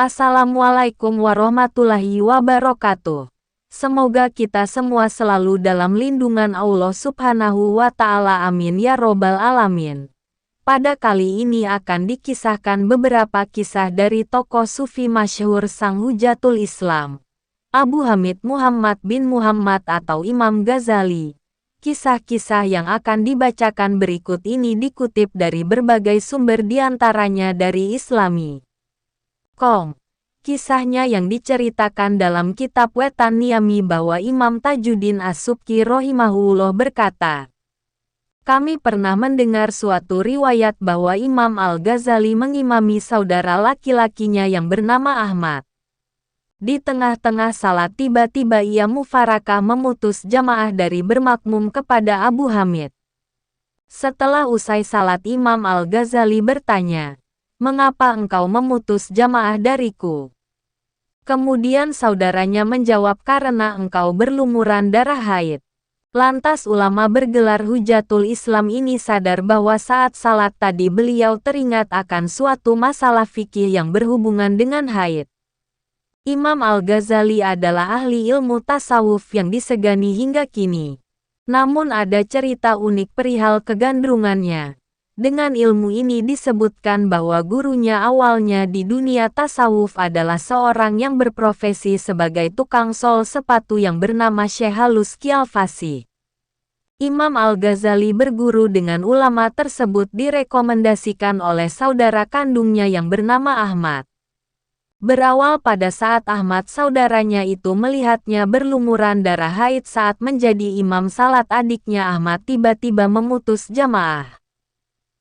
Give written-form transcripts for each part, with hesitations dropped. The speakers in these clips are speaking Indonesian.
Assalamualaikum warahmatullahi wabarakatuh. Semoga kita semua selalu dalam lindungan Allah Subhanahu wa Ta'ala. Amin ya Robbal 'Alamin. Pada kali ini akan dikisahkan beberapa kisah dari tokoh sufi masyhur sang Hujatul Islam, Abu Hamid Muhammad bin Muhammad atau Imam Ghazali. Kisah-kisah yang akan dibacakan berikut ini dikutip dari berbagai sumber, diantaranya dari Islami. Kisahnya yang diceritakan dalam kitab Wetan Niyami bahwa Imam Tajuddin As-Subki rahimahullah berkata, "Kami pernah mendengar suatu riwayat bahwa Imam Al-Ghazali mengimami saudara laki-lakinya yang bernama Ahmad. Di tengah-tengah salat tiba-tiba ia mufarakah memutus jamaah dari bermakmum kepada Abu Hamid. Setelah usai salat Imam Al-Ghazali bertanya, 'Mengapa engkau memutus jamaah dariku?' Kemudian saudaranya menjawab, 'Karena engkau berlumuran darah haid.' Lantas ulama bergelar Hujatul Islam ini sadar bahwa saat salat tadi beliau teringat akan suatu masalah fikih yang berhubungan dengan haid. Imam Al-Ghazali adalah ahli ilmu tasawuf yang disegani hingga kini. Namun ada cerita unik perihal kegandrungannya. Dengan ilmu ini disebutkan bahwa gurunya awalnya di dunia tasawuf adalah seorang yang berprofesi sebagai tukang sol sepatu yang bernama Syekh Haluski Al-Fasih. Imam Al-Ghazali berguru dengan ulama tersebut direkomendasikan oleh saudara kandungnya yang bernama Ahmad. Berawal pada saat Ahmad saudaranya itu melihatnya berlumuran darah haid saat menjadi imam salat adiknya Ahmad tiba-tiba memutus jamaah.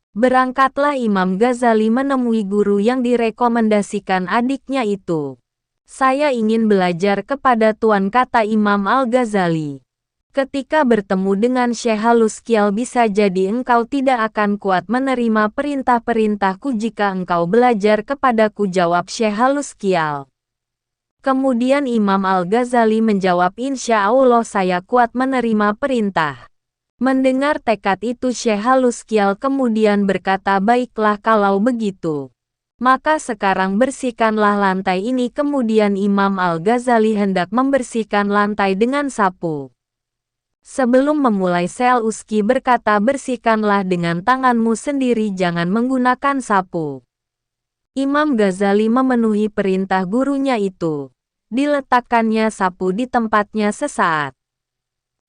Berangkatlah Imam Ghazali menemui guru yang direkomendasikan adiknya itu. 'Saya ingin belajar kepada Tuan,' kata Imam Al-Ghazali. 'Ketika bertemu dengan Syekh Haluski bisa jadi engkau tidak akan kuat menerima perintah-perintahku jika engkau belajar kepadaku,' jawab Syekh Haluski. Kemudian Imam Al-Ghazali menjawab, 'Insya Allah saya kuat menerima perintah.' Mendengar tekad itu Syekh Haluski kemudian berkata, 'Baiklah kalau begitu. Maka sekarang bersihkanlah lantai ini.' Kemudian Imam Al-Ghazali hendak membersihkan lantai dengan sapu. Sebelum memulai Syekh Haluski berkata, 'Bersihkanlah dengan tanganmu sendiri, jangan menggunakan sapu.' Imam Ghazali memenuhi perintah gurunya itu. Diletakkannya sapu di tempatnya sesaat.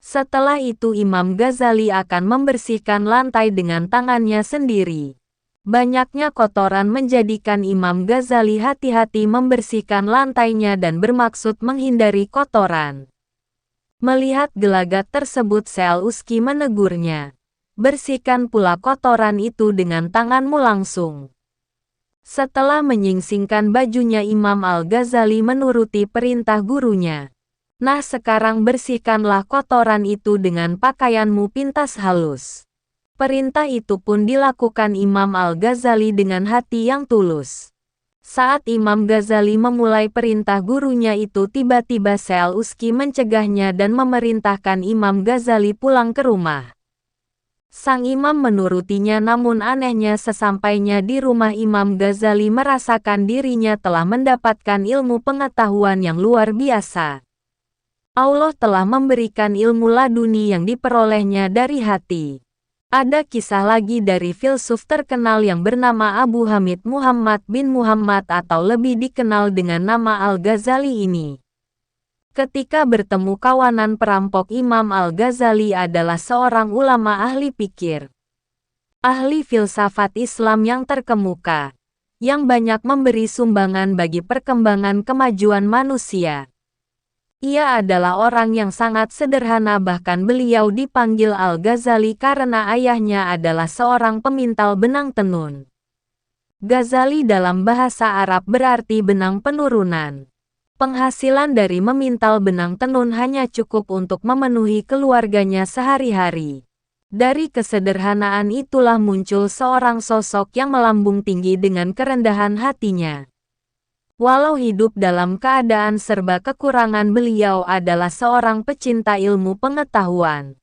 Setelah itu Imam Ghazali akan membersihkan lantai dengan tangannya sendiri. Banyaknya kotoran menjadikan Imam Ghazali hati-hati membersihkan lantainya dan bermaksud menghindari kotoran. Melihat gelagat tersebut Syekh Haluski menegurnya, 'Bersihkan pula kotoran itu dengan tanganmu langsung.' Setelah menyingsingkan bajunya Imam Al-Ghazali menuruti perintah gurunya. 'Nah sekarang bersihkanlah kotoran itu dengan pakaianmu,' pintas halus. Perintah itu pun dilakukan Imam Al-Ghazali dengan hati yang tulus. Saat Imam Ghazali memulai perintah gurunya itu tiba-tiba Syekh Haluski mencegahnya dan memerintahkan Imam Ghazali pulang ke rumah. Sang imam menurutinya, namun anehnya sesampainya di rumah Imam Ghazali merasakan dirinya telah mendapatkan ilmu pengetahuan yang luar biasa. Allah telah memberikan ilmu laduni yang diperolehnya dari hati. Ada kisah lagi dari filsuf terkenal yang bernama Abu Hamid Muhammad bin Muhammad atau lebih dikenal dengan nama Al-Ghazali ini. Ketika bertemu kawanan perampok, Imam Al-Ghazali adalah seorang ulama ahli pikir, ahli filsafat Islam yang terkemuka, yang banyak memberi sumbangan bagi perkembangan kemajuan manusia. Ia adalah orang yang sangat sederhana, bahkan beliau dipanggil Al-Ghazali karena ayahnya adalah seorang pemintal benang tenun. Ghazali dalam bahasa Arab berarti benang penurunan. Penghasilan dari memintal benang tenun hanya cukup untuk memenuhi keluarganya sehari-hari. Dari kesederhanaan itulah muncul seorang sosok yang melambung tinggi dengan kerendahan hatinya. Walau hidup dalam keadaan serba kekurangan, beliau adalah seorang pecinta ilmu pengetahuan.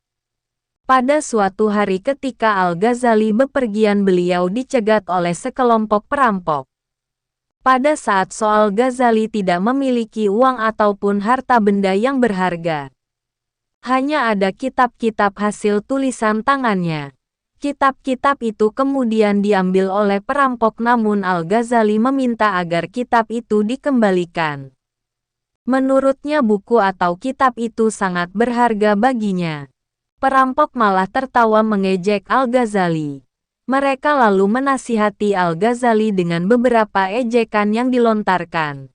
Pada suatu hari ketika Al-Ghazali bepergian, beliau dicegat oleh sekelompok perampok. Pada saat soal Ghazali tidak memiliki uang ataupun harta benda yang berharga. Hanya ada kitab-kitab hasil tulisan tangannya. Kitab-kitab itu kemudian diambil oleh perampok, namun Al-Ghazali meminta agar kitab itu dikembalikan. Menurutnya buku atau kitab itu sangat berharga baginya. Perampok malah tertawa mengejek Al-Ghazali. Mereka lalu menasihati Al-Ghazali dengan beberapa ejekan yang dilontarkan.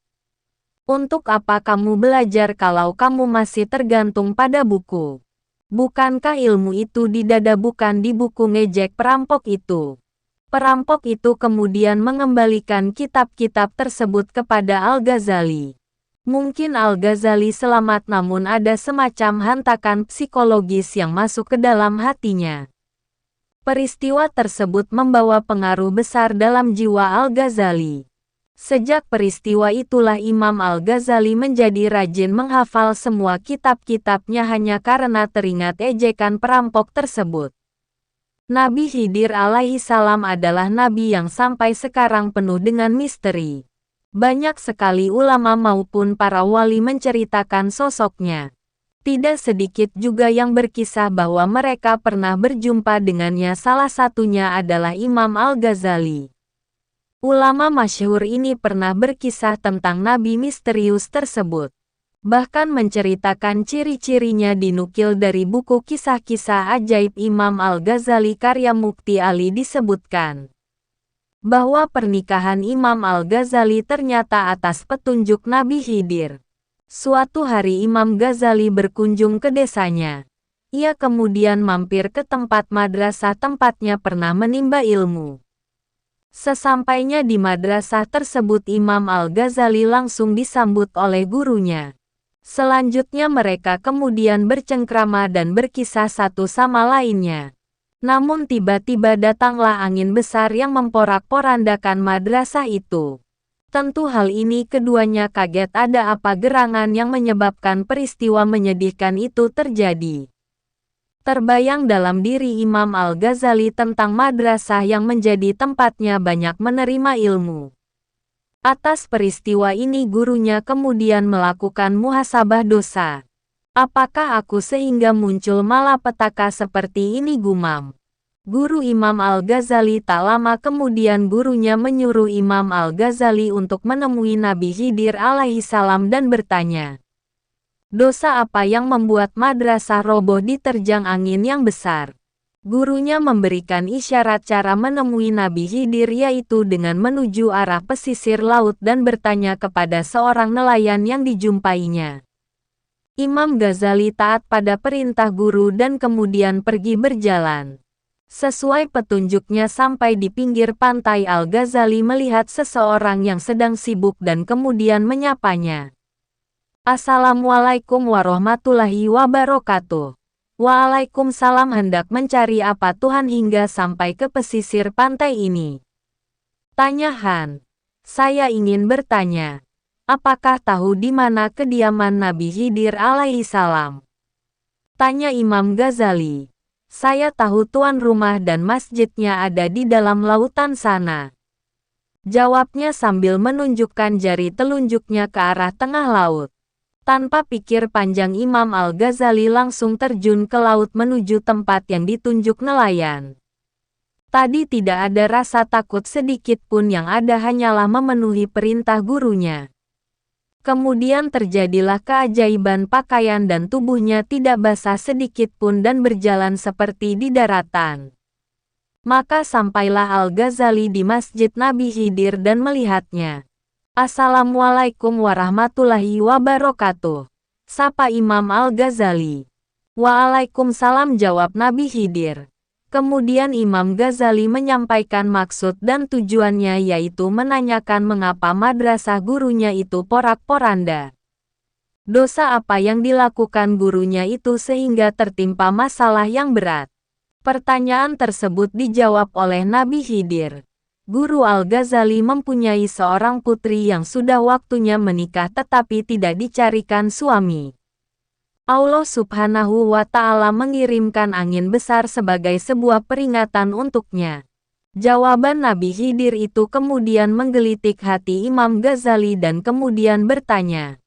Untuk apa kamu belajar kalau kamu masih tergantung pada buku? Bukankah ilmu itu di dada, bukan di buku, ngejek perampok itu. Perampok itu kemudian mengembalikan kitab-kitab tersebut kepada Al-Ghazali. Mungkin Al-Ghazali selamat, namun ada semacam hentakan psikologis yang masuk ke dalam hatinya. Peristiwa tersebut membawa pengaruh besar dalam jiwa Al-Ghazali. Sejak peristiwa itulah Imam Al-Ghazali menjadi rajin menghafal semua kitab-kitabnya hanya karena teringat ejekan perampok tersebut. Nabi Khidir alaihi salam adalah nabi yang sampai sekarang penuh dengan misteri. Banyak sekali ulama maupun para wali menceritakan sosoknya. Tidak sedikit juga yang berkisah bahwa mereka pernah berjumpa dengannya, salah satunya adalah Imam Al-Ghazali. Ulama masyhur ini pernah berkisah tentang nabi misterius tersebut. Bahkan menceritakan ciri-cirinya dinukil dari buku Kisah-Kisah Ajaib Imam Al-Ghazali karya Mukti Ali. Disebutkan bahwa pernikahan Imam Al-Ghazali ternyata atas petunjuk Nabi Khidir. Suatu hari Imam Ghazali berkunjung ke desanya. Ia kemudian mampir ke tempat madrasah tempatnya pernah menimba ilmu. Sesampainya di madrasah tersebut, Imam Al-Ghazali langsung disambut oleh gurunya. Selanjutnya mereka kemudian bercengkrama dan berkisah satu sama lainnya. Namun tiba-tiba datanglah angin besar yang memporak-porandakan madrasah itu. Tentu hal ini keduanya kaget, ada apa gerangan yang menyebabkan peristiwa menyedihkan itu terjadi. Terbayang dalam diri Imam Al-Ghazali tentang madrasah yang menjadi tempatnya banyak menerima ilmu. Atas peristiwa ini gurunya kemudian melakukan muhasabah dosa. Apakah aku sehingga muncul malapetaka seperti ini, gumam guru Imam Al-Ghazali. Tak lama kemudian gurunya menyuruh Imam Al-Ghazali untuk menemui Nabi Khidir alaihi salam dan bertanya, dosa apa yang membuat madrasah roboh diterjang angin yang besar? Gurunya memberikan isyarat cara menemui Nabi Khidir, yaitu dengan menuju arah pesisir laut dan bertanya kepada seorang nelayan yang dijumpainya. Imam Ghazali taat pada perintah guru dan kemudian pergi berjalan. Sesuai petunjuknya sampai di pinggir pantai, Al-Ghazali melihat seseorang yang sedang sibuk dan kemudian menyapanya. Assalamualaikum warahmatullahi wabarakatuh. Waalaikumsalam. Hendak mencari apa Tuhan hingga sampai ke pesisir pantai ini? Tanya Han. Saya ingin bertanya, apakah tahu di mana kediaman Nabi Khidir alaihi salam? Tanya Imam Ghazali. Saya tahu tuan rumah dan masjidnya ada di dalam lautan sana. Jawabnya sambil menunjukkan jari telunjuknya ke arah tengah laut. Tanpa pikir panjang Imam Al-Ghazali langsung terjun ke laut menuju tempat yang ditunjuk nelayan. Tadi tidak ada rasa takut sedikit pun, yang ada hanyalah memenuhi perintah gurunya. Kemudian terjadilah keajaiban, pakaian dan tubuhnya tidak basah sedikit pun dan berjalan seperti di daratan. Maka sampailah Al-Ghazali di masjid Nabi Khidir dan melihatnya. Assalamualaikum warahmatullahi wabarakatuh. Sapa Imam Al-Ghazali. Waalaikumsalam, jawab Nabi Khidir. Kemudian Imam Ghazali menyampaikan maksud dan tujuannya, yaitu menanyakan mengapa madrasah gurunya itu porak-poranda. Dosa apa yang dilakukan gurunya itu sehingga tertimpa masalah yang berat. Pertanyaan tersebut dijawab oleh Nabi Khidir. Guru Al-Ghazali mempunyai seorang putri yang sudah waktunya menikah tetapi tidak dicarikan suami. Allah Subhanahu wa Ta'ala mengirimkan angin besar sebagai sebuah peringatan untuknya. Jawaban Nabi Khidir itu kemudian menggelitik hati Imam Ghazali dan kemudian bertanya,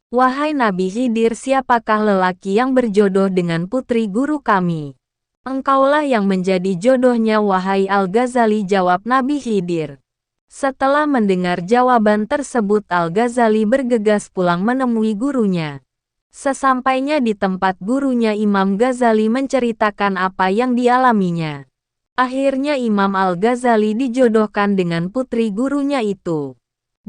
"Wahai Nabi Khidir, siapakah lelaki yang berjodoh dengan putri guru kami?" "Engkaulah yang menjadi jodohnya, wahai Al-Ghazali," jawab Nabi Khidir. Setelah mendengar jawaban tersebut, Al-Ghazali bergegas pulang menemui gurunya. Sesampainya di tempat gurunya, Imam Ghazali menceritakan apa yang dialaminya. Akhirnya Imam Al-Ghazali dijodohkan dengan putri gurunya itu.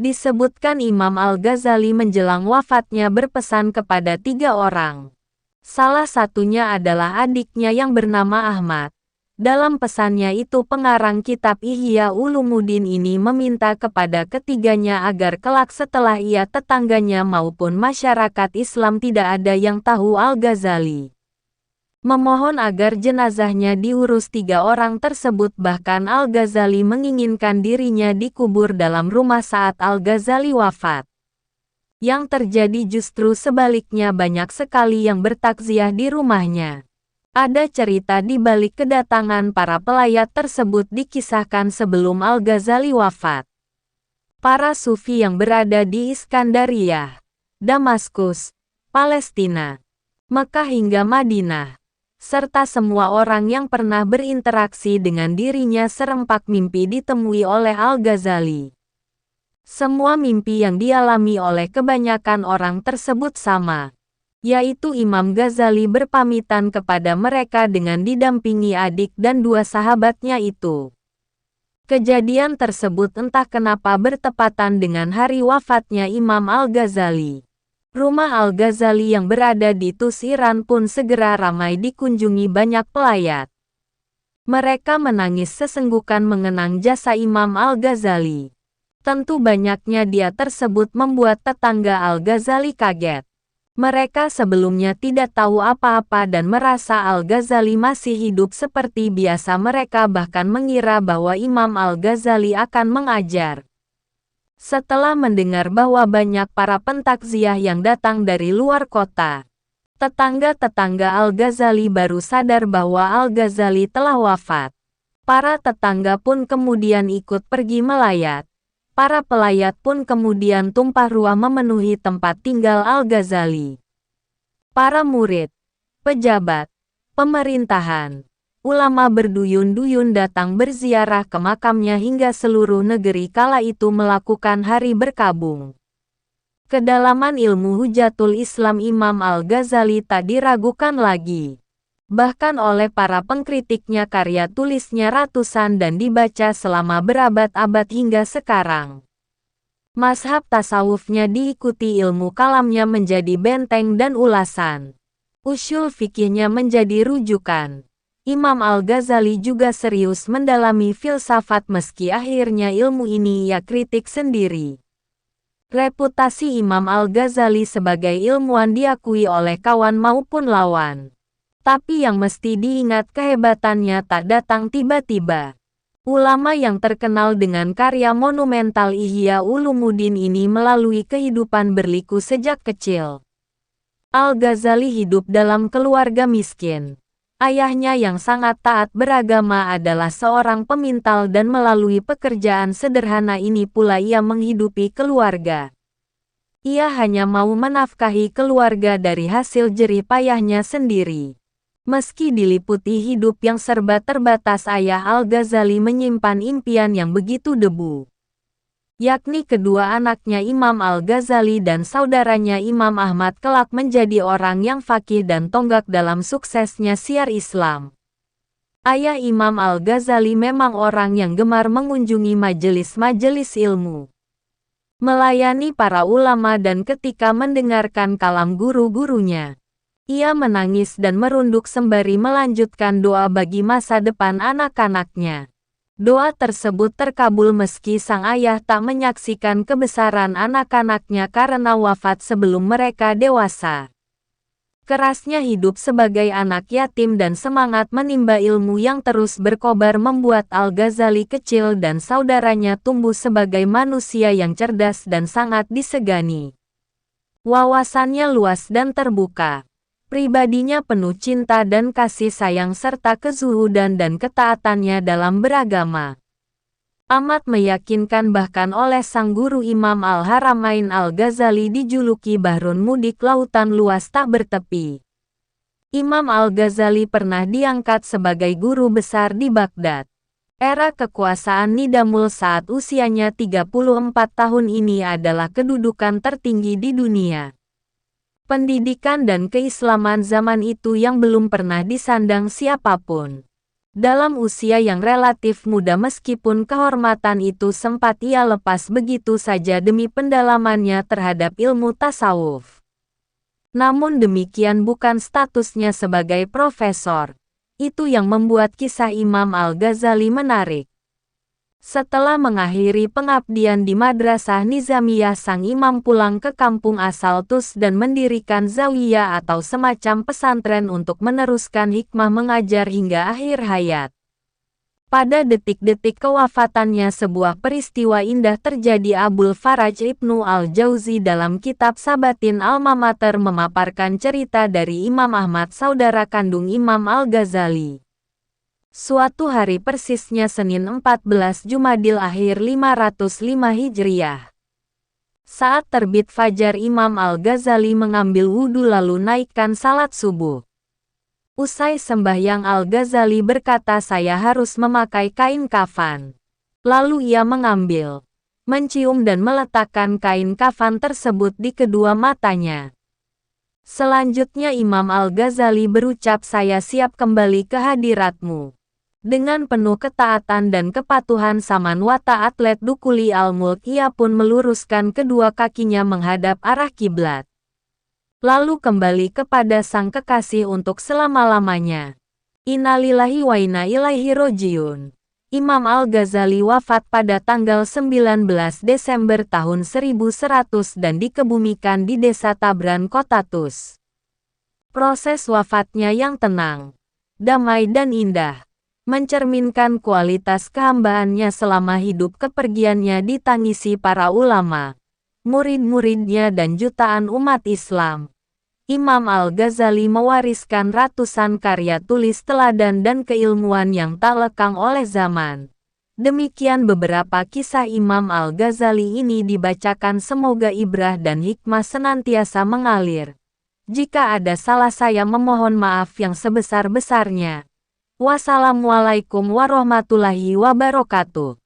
Disebutkan Imam Al-Ghazali menjelang wafatnya berpesan kepada 3 orang. Salah satunya adalah adiknya yang bernama Ahmad. Dalam pesannya itu, pengarang kitab Ihya Ulumuddin ini meminta kepada ketiganya agar kelak setelah ia, tetangganya maupun masyarakat Islam tidak ada yang tahu Al-Ghazali. Memohon agar jenazahnya diurus 3 orang tersebut. Bahkan Al-Ghazali menginginkan dirinya dikubur dalam rumah saat Al-Ghazali wafat. Yang terjadi justru sebaliknya, banyak sekali yang bertakziah di rumahnya. Ada cerita di balik kedatangan para pelayat tersebut dikisahkan sebelum Al-Ghazali wafat. Para sufi yang berada di Iskandariyah, Damaskus, Palestina, Mekah hingga Madinah, serta semua orang yang pernah berinteraksi dengan dirinya, serempak mimpi ditemui oleh Al-Ghazali. Semua mimpi yang dialami oleh kebanyakan orang tersebut sama, yaitu Imam Ghazali berpamitan kepada mereka dengan didampingi adik dan 2 sahabatnya itu. Kejadian tersebut entah kenapa bertepatan dengan hari wafatnya Imam Al-Ghazali. Rumah Al-Ghazali yang berada di Tus, Iran pun segera ramai dikunjungi banyak pelayat. Mereka menangis sesenggukan mengenang jasa Imam Al-Ghazali. Tentu banyaknya dia tersebut membuat tetangga Al-Ghazali kaget. Mereka sebelumnya tidak tahu apa-apa dan merasa Al-Ghazali masih hidup seperti biasa. Mereka bahkan mengira bahwa Imam Al-Ghazali akan mengajar. Setelah mendengar bahwa banyak para pentakziah yang datang dari luar kota, tetangga-tetangga Al-Ghazali baru sadar bahwa Al-Ghazali telah wafat. Para tetangga pun kemudian ikut pergi melayat. Para pelayat pun kemudian tumpah ruah memenuhi tempat tinggal Al-Ghazali. Para murid, pejabat, pemerintahan, ulama berduyun-duyun datang berziarah ke makamnya hingga seluruh negeri kala itu melakukan hari berkabung. Kedalaman ilmu Hujatul Islam Imam Al-Ghazali tak diragukan lagi. Bahkan oleh para pengkritiknya, karya tulisnya ratusan dan dibaca selama berabad-abad hingga sekarang. Mazhab tasawufnya diikuti, ilmu kalamnya menjadi benteng dan ulasan. Ushul fikihnya menjadi rujukan. Imam Al-Ghazali juga serius mendalami filsafat, meski akhirnya ilmu ini ia kritik sendiri. Reputasi Imam Al-Ghazali sebagai ilmuwan diakui oleh kawan maupun lawan. Tapi yang mesti diingat, kehebatannya tak datang tiba-tiba. Ulama yang terkenal dengan karya monumental Ihya Ulumuddin ini melalui kehidupan berliku sejak kecil. Al-Ghazali hidup dalam keluarga miskin. Ayahnya yang sangat taat beragama adalah seorang pemintal dan melalui pekerjaan sederhana ini pula ia menghidupi keluarga. Ia hanya mau menafkahi keluarga dari hasil jerih payahnya sendiri. Meski diliputi hidup yang serba terbatas, ayah Al-Ghazali menyimpan impian yang begitu debu, yakni kedua anaknya Imam Al-Ghazali dan saudaranya Imam Ahmad kelak menjadi orang yang faqih dan tonggak dalam suksesnya syiar Islam. Ayah Imam Al-Ghazali memang orang yang gemar mengunjungi majelis-majelis ilmu, melayani para ulama, dan ketika mendengarkan kalam guru-gurunya, ia menangis dan merunduk sembari melanjutkan doa bagi masa depan anak-anaknya. Doa tersebut terkabul meski sang ayah tak menyaksikan kebesaran anak-anaknya karena wafat sebelum mereka dewasa. Kerasnya hidup sebagai anak yatim dan semangat menimba ilmu yang terus berkobar membuat Al-Ghazali kecil dan saudaranya tumbuh sebagai manusia yang cerdas dan sangat disegani. Wawasannya luas dan terbuka. Pribadinya penuh cinta dan kasih sayang serta kezuhudan dan ketaatannya dalam beragama. Amat meyakinkan bahkan oleh sang guru Imam Al-Haramain Al-Ghazali dijuluki Bahrun Mudik, lautan luas tak bertepi. Imam Al-Ghazali pernah diangkat sebagai guru besar di Baghdad. Era kekuasaan Nidamul saat usianya 34 tahun ini adalah kedudukan tertinggi di dunia. Pendidikan dan keislaman zaman itu yang belum pernah disandang siapapun. Dalam usia yang relatif muda meskipun kehormatan itu sempat ia lepas begitu saja demi pendalamannya terhadap ilmu tasawuf. Namun demikian bukan statusnya sebagai profesor. Itu yang membuat kisah Imam Al-Ghazali menarik. Setelah mengakhiri pengabdian di Madrasah Nizamiyah, sang imam pulang ke kampung asal Tus dan mendirikan zawiyah atau semacam pesantren untuk meneruskan hikmah mengajar hingga akhir hayat. Pada detik-detik kewafatannya sebuah peristiwa indah terjadi. Abul Faraj Ibnu Al-Jauzi dalam kitab Sabatin Alma Mater memaparkan cerita dari Imam Ahmad, saudara kandung Imam Al-Ghazali. Suatu hari persisnya Senin 14 Jumadil Akhir 505 Hijriah. Saat terbit fajar, Imam Al-Ghazali mengambil wudhu lalu naikkan salat subuh. Usai sembahyang, Al-Ghazali berkata, "Saya harus memakai kain kafan." Lalu ia mengambil, mencium dan meletakkan kain kafan tersebut di kedua matanya. Selanjutnya Imam Al-Ghazali berucap, "Saya siap kembali ke hadiratmu." Dengan penuh ketaatan dan kepatuhan Saman wa Ta'atlet Dukuli Al-Mulk, ia pun meluruskan kedua kakinya menghadap arah kiblat. Lalu kembali kepada sang kekasih untuk selama-lamanya. Innalillahi wa inna ilaihi rojiun. Imam Al-Ghazali wafat pada tanggal 19 Desember tahun 1100 dan dikebumikan di desa Tabran, Kota Tus. Proses wafatnya yang tenang, damai dan indah mencerminkan kualitas kehambaannya selama hidup. Kepergiannya ditangisi para ulama, murid-muridnya dan jutaan umat Islam. Imam Al-Ghazali mewariskan ratusan karya tulis teladan dan keilmuan yang tak lekang oleh zaman. Demikian beberapa kisah Imam Al-Ghazali ini dibacakan, semoga ibrah dan hikmah senantiasa mengalir. Jika ada salah, saya memohon maaf yang sebesar-besarnya. Wassalamualaikum warahmatullahi wabarakatuh.